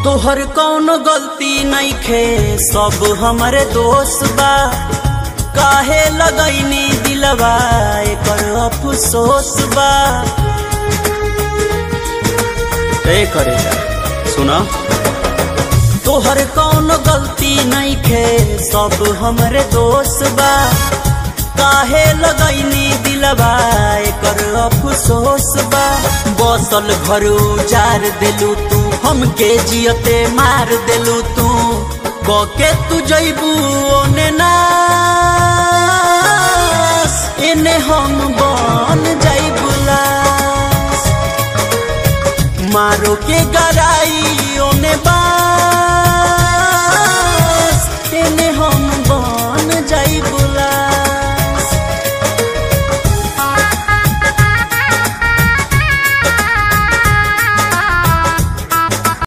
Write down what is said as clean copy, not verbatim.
तोहर कौनो गलती नहीं खे, सब हमरे दोस्त बा। काहे लगैनी दिलवा एकर अफसोस बा। करे सुना, तोहर कौनो गलती नहीं खे, सब हमरे दोस्त बा। काहे लगैनी दिलवा एकर अफसोस बा। बसल घर उजार देलू तू, हमके जियते मार देलू तू। कके तू जैबू ओने नास, एने हम बन जाइबू लाश। मारो के गराई ओने बा